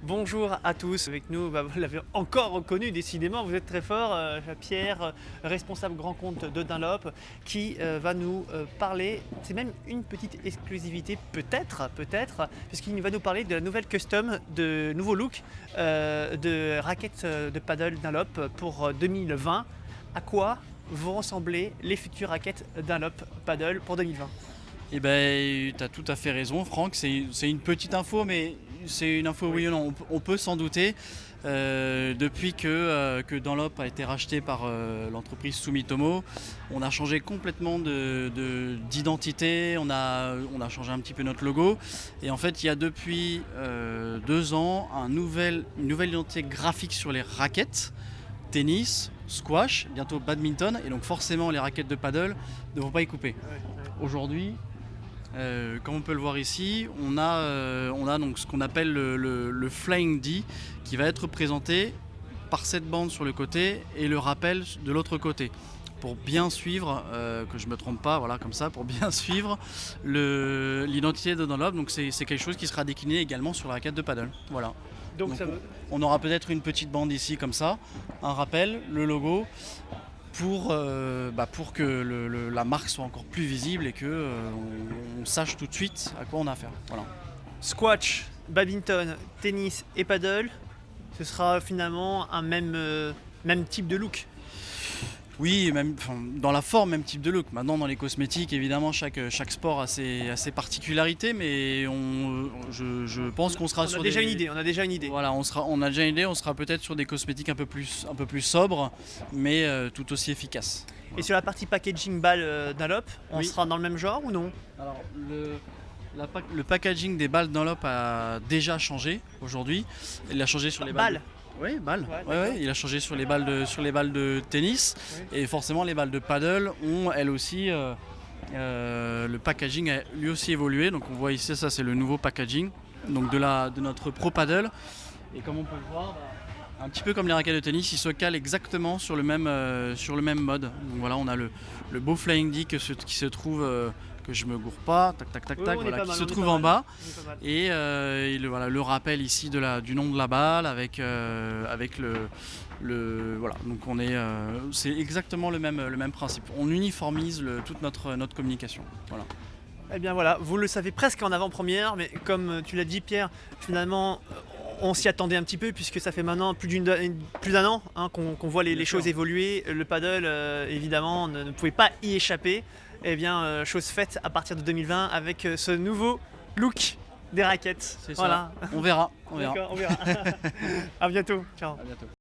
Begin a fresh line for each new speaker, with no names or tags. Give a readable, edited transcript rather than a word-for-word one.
Bonjour à tous, avec nous, vous l'avez encore reconnu décidément, vous êtes très fort, Pierre, responsable grand compte de Dunlop, qui va nous parler, c'est même une petite exclusivité peut-être, puisqu'il va nous parler de la nouvelle custom, de nouveau look de raquettes de paddle Dunlop pour 2020. À quoi vont ressembler les futures raquettes Dunlop paddle pour 2020?
Eh ben, tu as tout à fait raison, Franck. C'est une petite info, mais c'est une info oui ou non. On peut s'en douter. Depuis que Dunlop a été racheté par l'entreprise Sumitomo, on a changé complètement d'identité. On a changé un petit peu notre logo. Et en fait, il y a depuis 2 ans une nouvelle identité graphique sur les raquettes. Tennis, squash, bientôt badminton. Et donc forcément, les raquettes de paddle ne vont pas y couper. Aujourd'hui, comme on peut le voir ici, on a donc ce qu'on appelle le Flying D qui va être présenté par cette bande sur le côté et le rappel de l'autre côté. Pour bien suivre, que je ne me trompe pas, voilà comme ça, pour bien suivre l'identité de Dunlop. Donc c'est quelque chose qui sera décliné également sur la raquette de paddle. Voilà. Donc on aura peut-être une petite bande ici comme ça, un rappel, le logo, pour que la marque soit encore plus visible et qu'on sache tout de suite à quoi on a affaire. Voilà.
Squash, badminton, tennis et paddle, ce sera finalement un même type de look.
Oui, même dans la forme, même type de look. Maintenant, dans les cosmétiques, évidemment, chaque sport a ses particularités, mais je pense qu'on sera
on a déjà une idée.
Voilà, on a déjà une idée. On sera peut-être sur des cosmétiques un peu plus sobres, mais tout aussi efficaces. Voilà.
Et sur la partie packaging balles Dunlop, on sera dans le même genre ou non?
Alors, le packaging des balles Dunlop a déjà changé aujourd'hui. Il a changé sur les balles. Oui, balles. Ouais, il a changé sur les balles de tennis. Oui. Et forcément, les balles de paddle ont elles aussi le packaging a lui aussi évolué. Donc on voit ici, ça c'est le nouveau packaging donc de notre Pro Paddle. Et comme on peut le voir, un petit peu comme les raquettes de tennis, il se cale exactement sur le même mode. Donc voilà, on a le beau Flying D qui se trouve que je me gourre pas, voilà, qui se trouve en bas, et le rappel ici du nom de la balle avec voilà. Donc c'est exactement le même principe. On uniformise toute notre communication. Voilà.
Eh bien voilà, vous le savez presque en avant-première, mais comme tu l'as dit Pierre, finalement on s'y attendait un petit peu puisque ça fait maintenant plus d'un an qu'on voit les choses évoluer. Le paddle évidemment ne pouvait pas y échapper. Eh bien, chose faite à partir de 2020 avec ce nouveau look des raquettes.
C'est voilà. Ça. On verra.
D'accord, on verra. À bientôt. Ciao.
À bientôt.